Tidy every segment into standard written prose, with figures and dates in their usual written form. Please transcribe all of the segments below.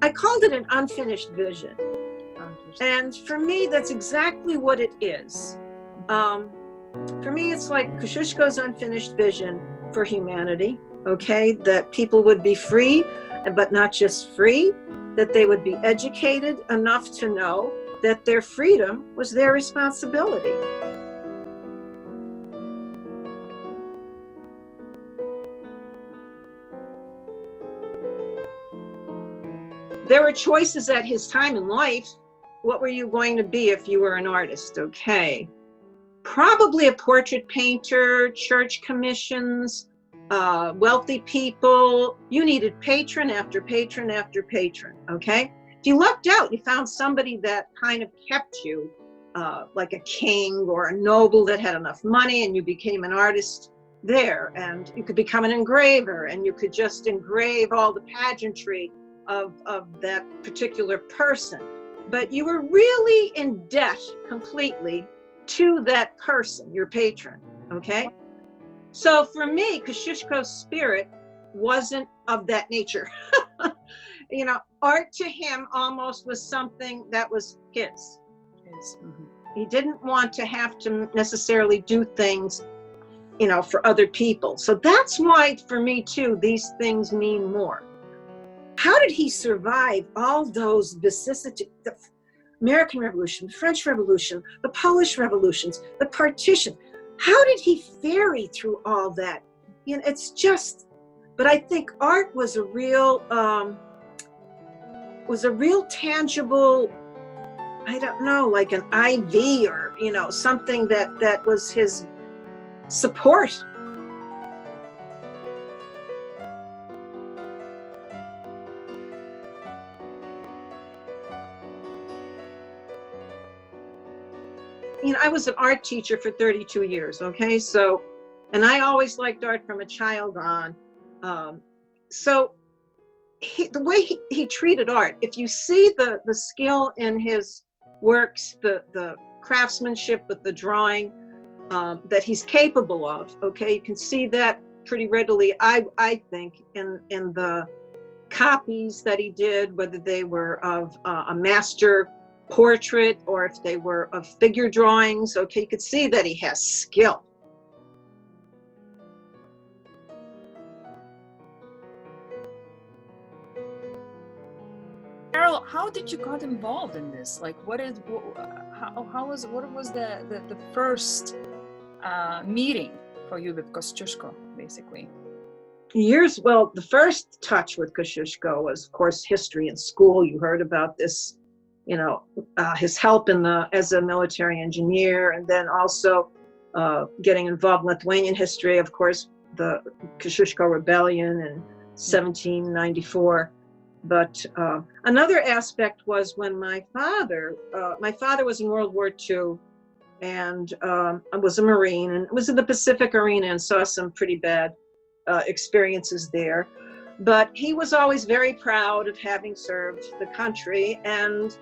I called it an unfinished vision. And for me, that's exactly what it is. For me, it's like Kosciuszko's unfinished vision for humanity, okay? That people would be free, but not just free, that they would be educated enough to know that their freedom was their responsibility. There were choices at his time in life. What were you going to be if you were an artist? Okay. Probably a portrait painter, church commissions, wealthy people. You needed patron after patron after patron, okay? If you lucked out, you found somebody that kind of kept you, like a king or a noble that had enough money, and you became an artist there. And you could become an engraver, and you could just engrave all the pageantry of that particular person. But you were really in debt completely to that person, your patron, okay? So for me, Kosciuszko's spirit wasn't of that nature. You know, art to him almost was something that was his. Mm-hmm. He didn't want to have to necessarily do things, you know, for other people. So that's why, for me too, these things mean more. How did he survive all those vicissitudes? The American Revolution, the French Revolution, the Polish revolutions, the partition. How did he ferry through all that? You know, it's just, but I think art was a real tangible, I don't know, like an IV or, you know, something that was his support. You know, I was an art teacher for 32 years, okay? So, and I always liked art from a child on. So the way he treated art, if you see the skill in his works, the craftsmanship with the drawing that he's capable of, okay? You can see that pretty readily, I think, in the copies that he did, whether they were of a master portrait or if they were of figure drawings, okay, you could see that he has skill. Carol, how did you got involved in this? Like, what was the first meeting for you with Kosciuszko, basically? Well, the first touch with Kosciuszko was, of course, history in school. You heard about this, you know, his help as a military engineer, and then also getting involved in Lithuanian history, of course, the Kosciuszko Rebellion in 1794. But another aspect was when my father was in World War II, and I was a Marine, and was in the Pacific arena and saw some pretty bad experiences there. But he was always very proud of having served the country, and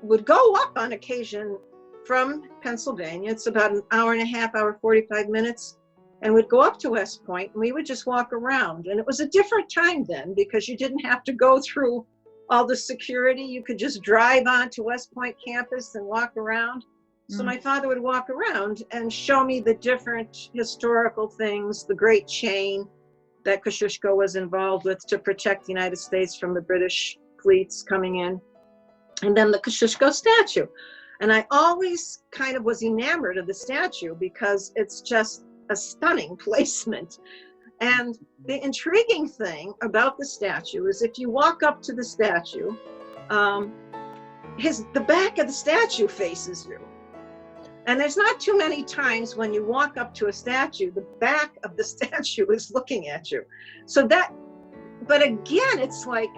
would go up on occasion from Pennsylvania. It's about an hour and a half, 45 minutes, and would go up to West Point, and we would just walk around. And it was a different time then, because you didn't have to go through all the security. You could just drive onto West Point campus and walk around. So my father would walk around and show me the different historical things, the Great Chain that Kosciuszko was involved with to protect the United States from the British fleets coming in. And then the Kosciuszko statue. And I always kind of was enamored of the statue because it's just a stunning placement. And the intriguing thing about the statue is if you walk up to the statue, the back of the statue faces you. And there's not too many times when you walk up to a statue, the back of the statue is looking at you. So but again, it's like,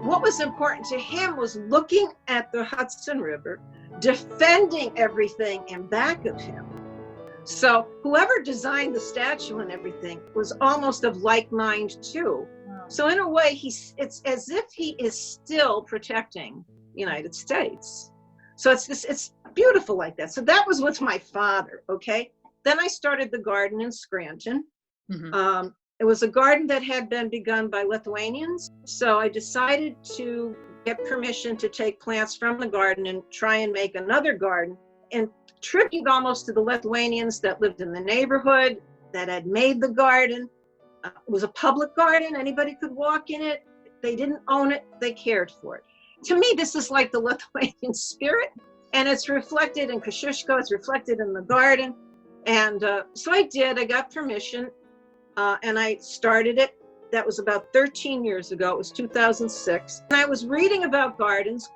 what was important to him was looking at the Hudson River, defending everything in back of him. So whoever designed the statue and everything was almost of like mind too. Wow. So in a way, it's as if he is still protecting the United States. So it's beautiful like that. So that was with my father, okay? Then I started the garden in Scranton. Mm-hmm. It was a garden that had been begun by Lithuanians. So I decided to get permission to take plants from the garden and try and make another garden in tribute almost to the Lithuanians that lived in the neighborhood, that had made the garden. It was a public garden. Anybody could walk in it. They didn't own it. They cared for it. To me, this is like the Lithuanian spirit, and it's reflected in Kosciuszko. It's reflected in the garden. And so I did. I got permission, and I started it. That was about 13 years ago. It was 2006. And I was reading about gardens,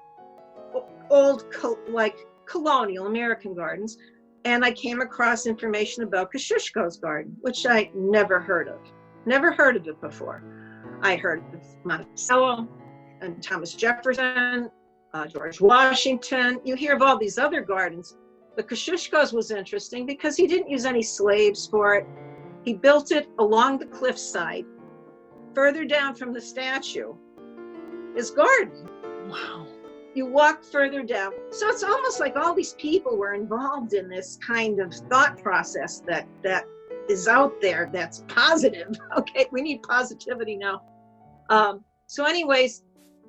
old, like colonial American gardens, and I came across information about Kosciuszko's garden, which I never heard of. Never heard of it before. I heard of Monticello and Thomas Jefferson, George Washington. You hear of all these other gardens, but Kosciuszko's was interesting because he didn't use any slaves for it. He built it along the cliffside. Further down from the statue is garden. Wow. You walk further down. So it's almost like all these people were involved in this kind of thought process that is out there that's positive. Okay, we need positivity now. So anyways,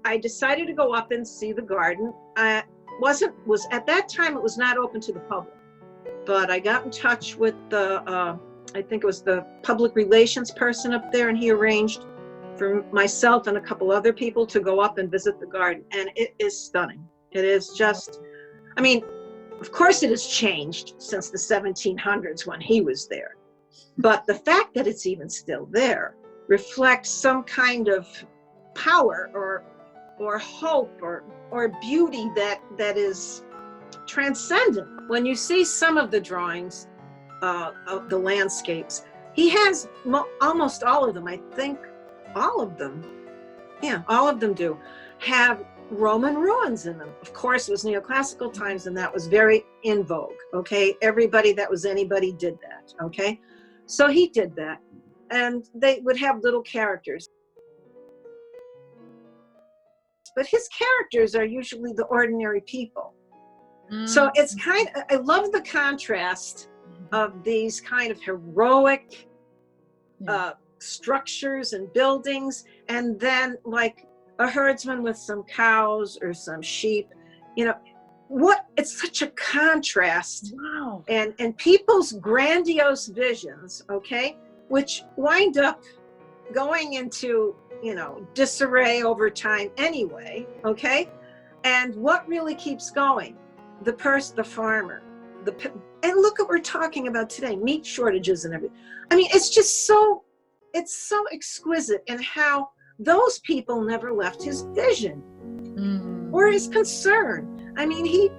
I decided to go up and see the garden. At that time, it was not open to the public, but I got in touch with the, I think it was the public relations person up there, and he arranged for myself and a couple other people to go up and visit the garden. And it is stunning. It is just, I mean, of course it has changed since the 1700s when he was there. But the fact that it's even still there reflects some kind of power or hope or beauty that is transcendent. When you see some of the drawings of the landscapes, he has almost all of them, I think all of them, yeah, all of them do, have Roman ruins in them. Of course, it was neoclassical times, and that was very in vogue, okay? Everybody that was anybody did that, okay? So he did that, and they would have little characters. But his characters are usually the ordinary people. So it's I love the contrast of these kind of heroic structures and buildings, and then like a herdsman with some cows or some sheep, you know, it's such a contrast. Wow. And people's grandiose visions, okay, which wind up going into, you know, disarray over time anyway, okay? And what really keeps going? The farmer, and look what we're talking about today, meat shortages and everything. I mean, it's just so, it's so exquisite in how those people never left his vision or his concern. I mean, he,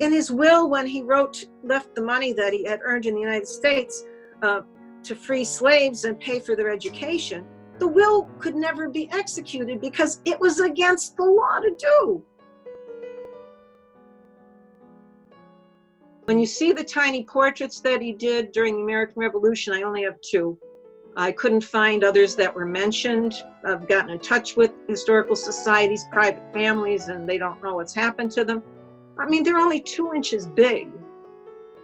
in his will, when he left the money that he had earned in the United States to free slaves and pay for their education, the will could never be executed because it was against the law to do. When you see the tiny portraits that he did during the American Revolution, I only have 2. I couldn't find others that were mentioned. I've gotten in touch with historical societies, private families, and they don't know what's happened to them. I mean, they're only 2 inches big.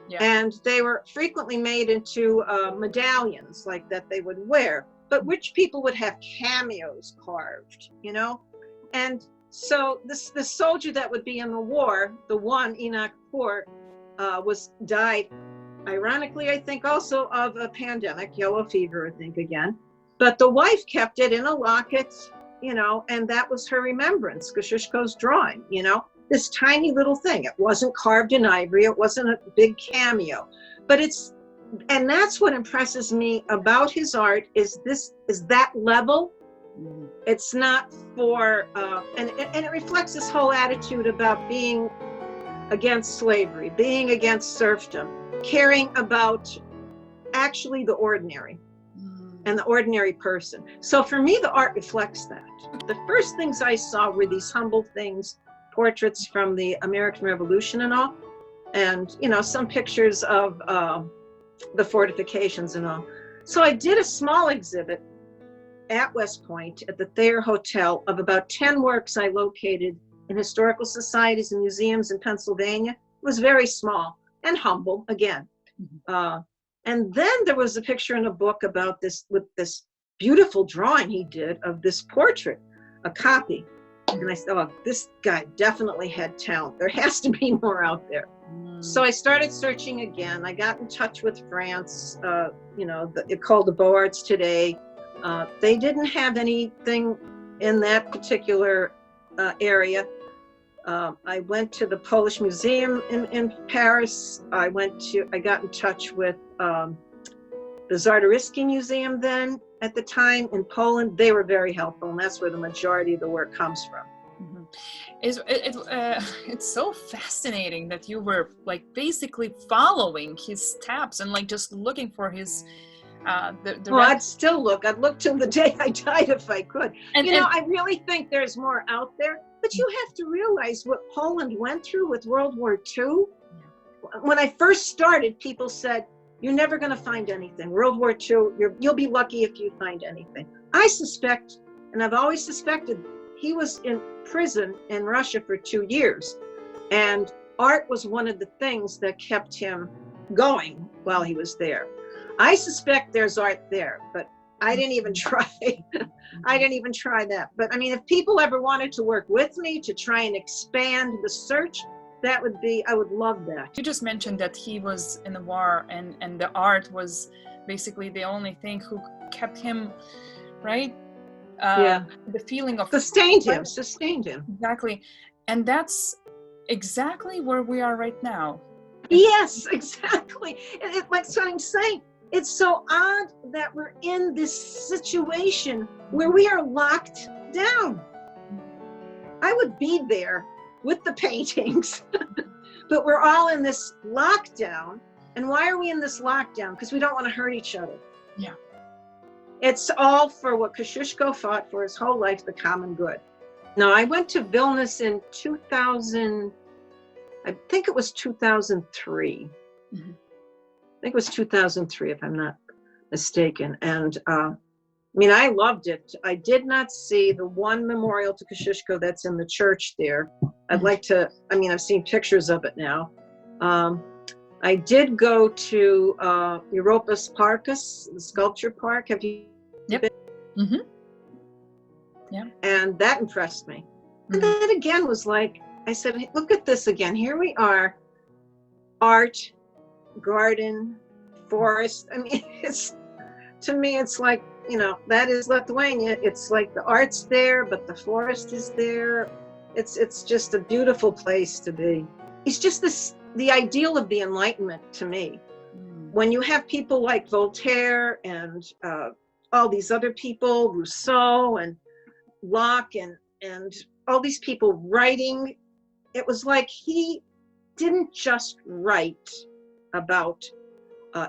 Yeah. And they were frequently made into medallions like that they would wear, but rich people would have cameos carved, you know? And so the soldier that would be in the war, the one, Enoch Poor, died, ironically, I think also of a pandemic, yellow fever, I think again. But the wife kept it in a locket, you know, and that was her remembrance, Kosciuszko's drawing, you know, this tiny little thing. It wasn't carved in ivory. It wasn't a big cameo, but and that's what impresses me about his art is that level. It's not for, and it reflects this whole attitude about being against slavery, being against serfdom, caring about actually the ordinary and the ordinary person. So for me, the art reflects that. The first things I saw were these humble things, portraits from the American Revolution and all, and, you know, some pictures of the fortifications and all. So I did a small exhibit at West Point at the Thayer Hotel of about 10 works I located in historical societies and museums in Pennsylvania. It was very small and humble again. And then there was a picture in a book about this, with this beautiful drawing he did of this portrait, a copy. And I said, oh, this guy definitely had talent. There has to be more out there. So I started searching again. I got in touch with France, it's called the Beaux Arts today. They didn't have anything in that particular area. I went to the Polish Museum in Paris. I got in touch with the Czartoryski Museum then at the time in Poland. They were very helpful, and that's where the majority of the work comes from. Mm-hmm. It's so fascinating that you were like basically following his steps and like just looking for his I'd still look. I'd look till the day I died if I could. I really think there's more out there, but you have to realize what Poland went through with World War II. When I first started, people said, you're never going to find anything. World War II, you'll be lucky if you find anything. I suspect, and I've always suspected, he was in prison in Russia for 2 years. And art was one of the things that kept him going while he was there. I suspect there's art there, but I didn't even try. I didn't even try that. But I mean, if people ever wanted to work with me to try and expand the search, I would love that. You just mentioned that he was in the war and the art was basically the only thing who kept him, right? The feeling of sustained him. Exactly. And that's exactly where we are right now. Yes, exactly. Like what I'm saying, it's so odd that we're in this situation where we are locked down. I would be there with the paintings, but we're all in this lockdown. And why are we in this lockdown? Because we don't want to hurt each other. Yeah. It's all for what Kosciuszko fought for his whole life, the common good. Now, I went to Vilnius in 2000, I think it was 2003. Mm-hmm. I think it was 2003, if I'm not mistaken. And I loved it. I did not see the one memorial to Kosciuszko that's in the church there. I'd like to, I've seen pictures of it now. I did go to Europos Parkas, the sculpture park. Have you been? Mm-hmm. Yeah. And that impressed me. Mm-hmm. And that again was like, I said, hey, look at this again. Here we are, art, garden, forest. To me, it's like, that is Lithuania. It's like the art's there, but the forest is there. It's just a beautiful place to be. It's just the ideal of the Enlightenment to me. When you have people like Voltaire and all these other people, Rousseau and Locke and all these people writing, it was like he didn't just write about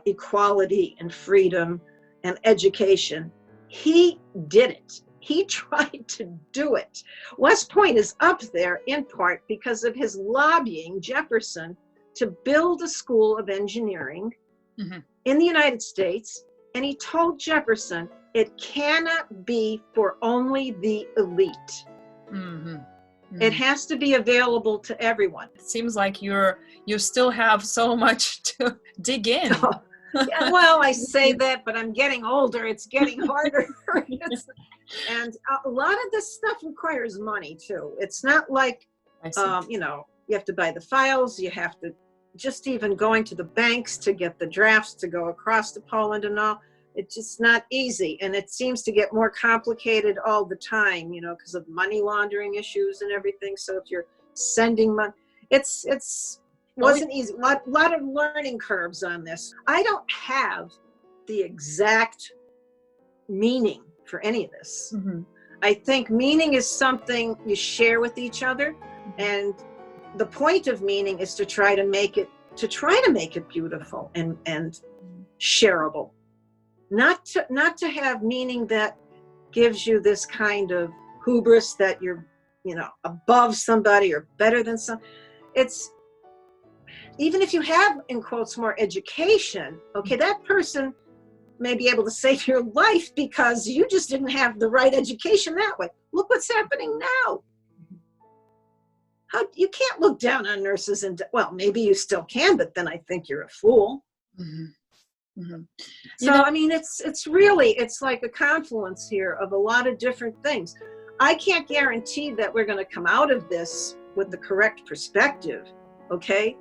equality and freedom and education. He did it. He tried to do it. West Point is up there in part because of his lobbying Jefferson to build a school of engineering in the United States. And he told Jefferson, it cannot be for only the elite. Mm-hmm. It has to be available to everyone. It seems like you still have so much to dig in. Yeah, well, I say that, but I'm getting older. It's getting harder. And a lot of this stuff requires money too. It's not like, you have to buy the files. You have to just even going to the banks to get the drafts to go across to Poland and all. It's just not easy. And it seems to get more complicated all the time, because of money laundering issues and everything. So if you're sending money, wasn't easy. A lot of learning curves on this. I don't have the exact meaning for any of this. Mm-hmm. I think meaning is something you share with each other. And the point of meaning is to try to make it beautiful and shareable. Not to have meaning that gives you this kind of hubris that you're, above somebody or better than some. It's, even if you have, in quotes, more education, okay, that person may be able to save your life because you just didn't have the right education that way. Look what's happening now. You can't look down on nurses well, maybe you still can, but then I think you're a fool. Mm-hmm. Mhm. So, I mean, it's really, it's like a confluence here of a lot of different things. I can't guarantee that we're going to come out of this with the correct perspective, okay?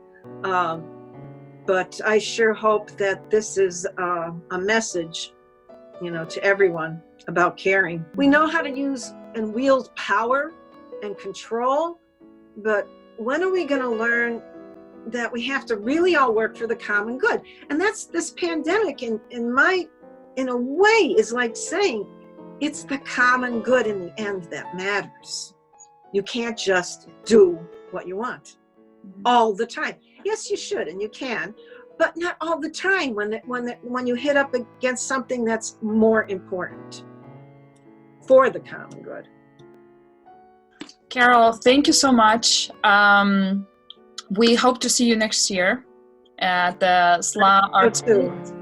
But I sure hope that this is a message, you know, to everyone about caring. We know how to use and wield power and control, but when are we going to learn that we have to really all work for the common good? And that's this pandemic in a way is like saying it's the common good in the end that matters. You can't just do what you want all the time. Yes, you should, and you can, but not all the time when you hit up against something that's more important for the common good. Carol, thank you so much. We hope to see you next year at the SLA Art Space.